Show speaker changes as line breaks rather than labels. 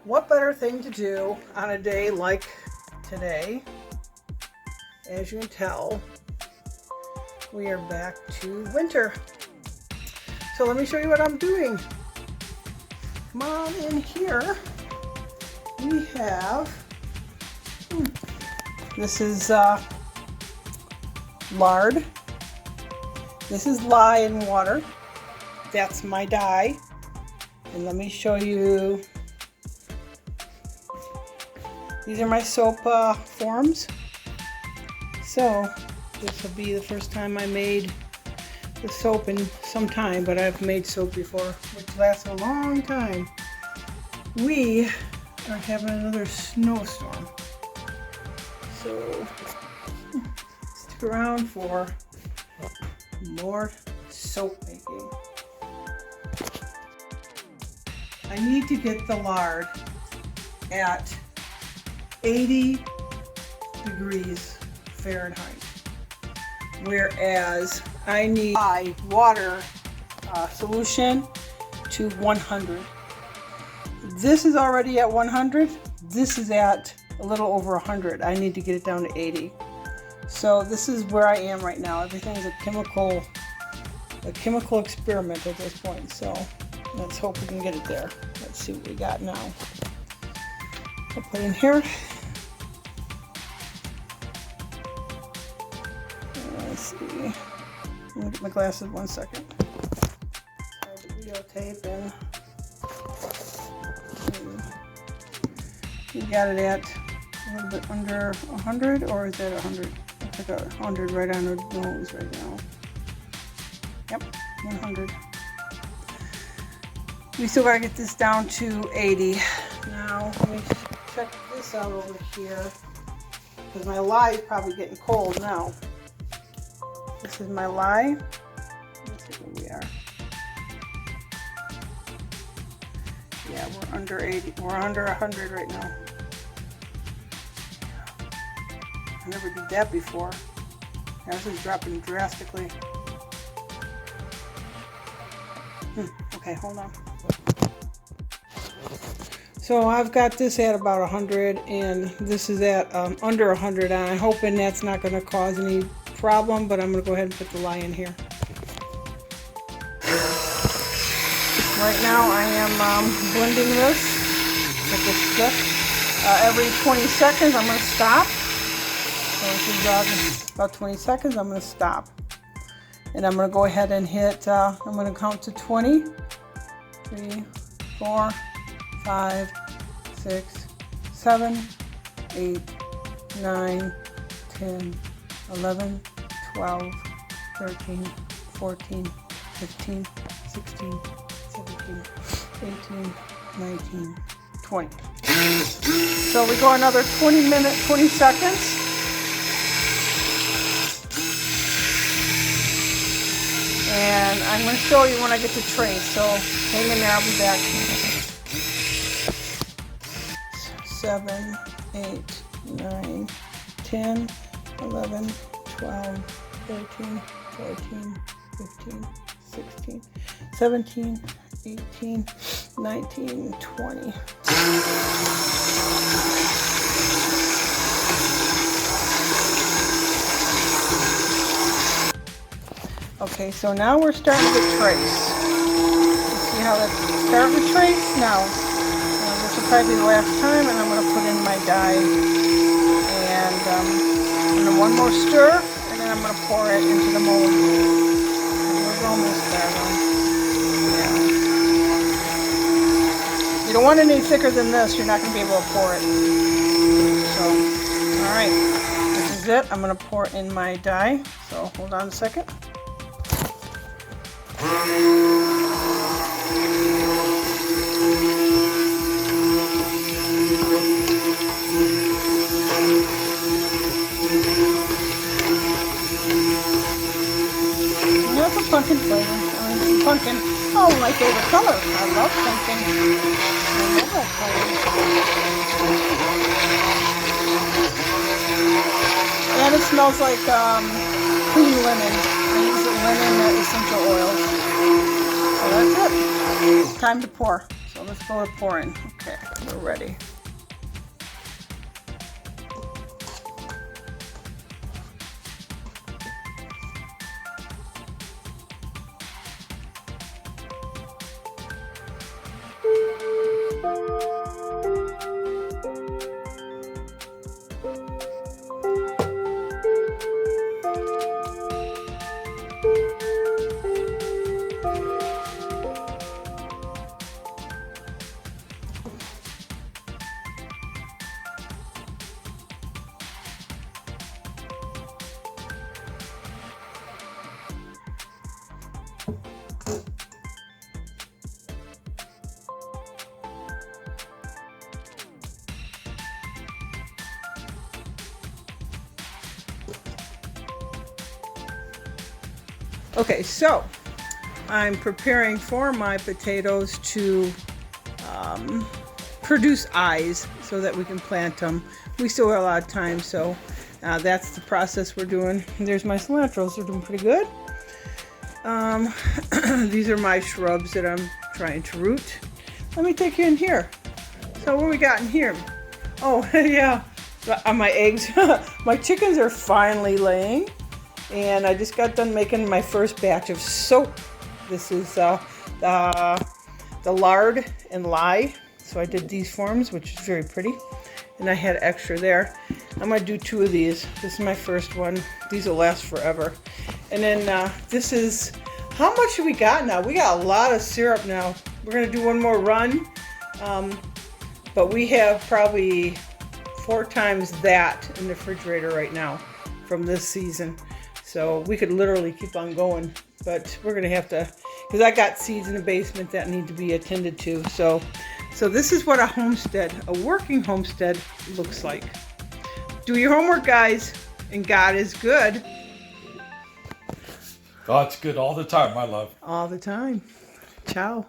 What better thing to do on a day like today? As you can tell, we are back to winter. So let me show you what I'm doing. Come on in here. We have, this is lard. This is lye and water. That's my dye. And let me show you. These are my soap forms. So this will be the first time I made the soap in some time, but I've made soap before, which lasts a long time. We are having another snowstorm. So stick around for more soap making. I need to get the lard at 80 degrees Fahrenheit, whereas I need my water solution to 100. This is already at 100. This is at a little over 100. I need to get it down to 80. So this is where I am right now. Everything's a chemical experiment at this point. So let's hope we can get it there. Let's see what we got now. I'll put in here. Let's see. Let me get my glasses 1 second. Try the videotape and you got it at a little bit under 100, or is that 100? I think 100 right on the nose right now. Yep, 100. We still gotta get this down to 80. Now let me check this out over here, because my lye is probably getting cold now. This is my lye. Let's see where we are. Yeah, we're under 80. We're under 100 right now. I never did that before. Now this is dropping drastically. Okay, hold on. So I've got this at about 100, and this is at under 100, and I'm hoping that's not going to cause any problem, but I'm going to go ahead and put the lye in here. Right now I am blending this with the stick. Every 20 seconds I'm going to stop. So this is about 20 seconds, I'm going to stop. And I'm going to go ahead and hit, I'm going to count to 20. 3, 4, 5, 6, 7, 8, 9, 10, 11, 12, 13, 14, 15, 16, 17, 18, 19, 20. So we go another 20 seconds. And I'm going to show you when I get to trace, so hang in there, I'll be back. 7, 8, 9, 10, 11, 12, 13, 14, 15, 16, 17, 18, 19, 20. Okay, so now we're starting to trace. See how that's starting to trace? Now, this will probably be the last time, and I'm going to put in my dye. And I'm going to one more stir, and then I'm going to pour it into the mold. We're almost there, though. Yeah. You don't want it any thicker than this. You're not going to be able to pour it. So, all right. This is it. I'm going to pour in my dye. So, hold on a second. That's a pumpkin flavor. Pumpkin. Oh, my favorite color. I love pumpkin. I love that color. And it smells like clean linen. I use the linen essential oils. So that's it. Time to pour. So So let's go to pouring. Okay, we're ready. Okay, so I'm preparing for my potatoes to produce eyes so that we can plant them. We still have a lot of time, so that's the process we're doing. There's my cilantros, they're doing pretty good. These are my shrubs that I'm trying to root. Let me take you in here. So what we got in here? Oh, yeah, my eggs. My chickens are finally laying. And I just got done making my first batch of soap. This is the lard and lye. So I did these forms, which is very pretty. And I had extra there. I'm going to do 2 of these. This is my first one. These will last forever. And then this is, how much have we got now? We got a lot of syrup now. We're going to do one more run. But we have probably 4 times that in the refrigerator right now from this season. So we could literally keep on going, but we're gonna have to, because I got seeds in the basement that need to be attended to. So this is what a homestead, a working homestead, looks like. Do your homework, guys, and God is good.
God's good all the time, my love.
All the time. Ciao.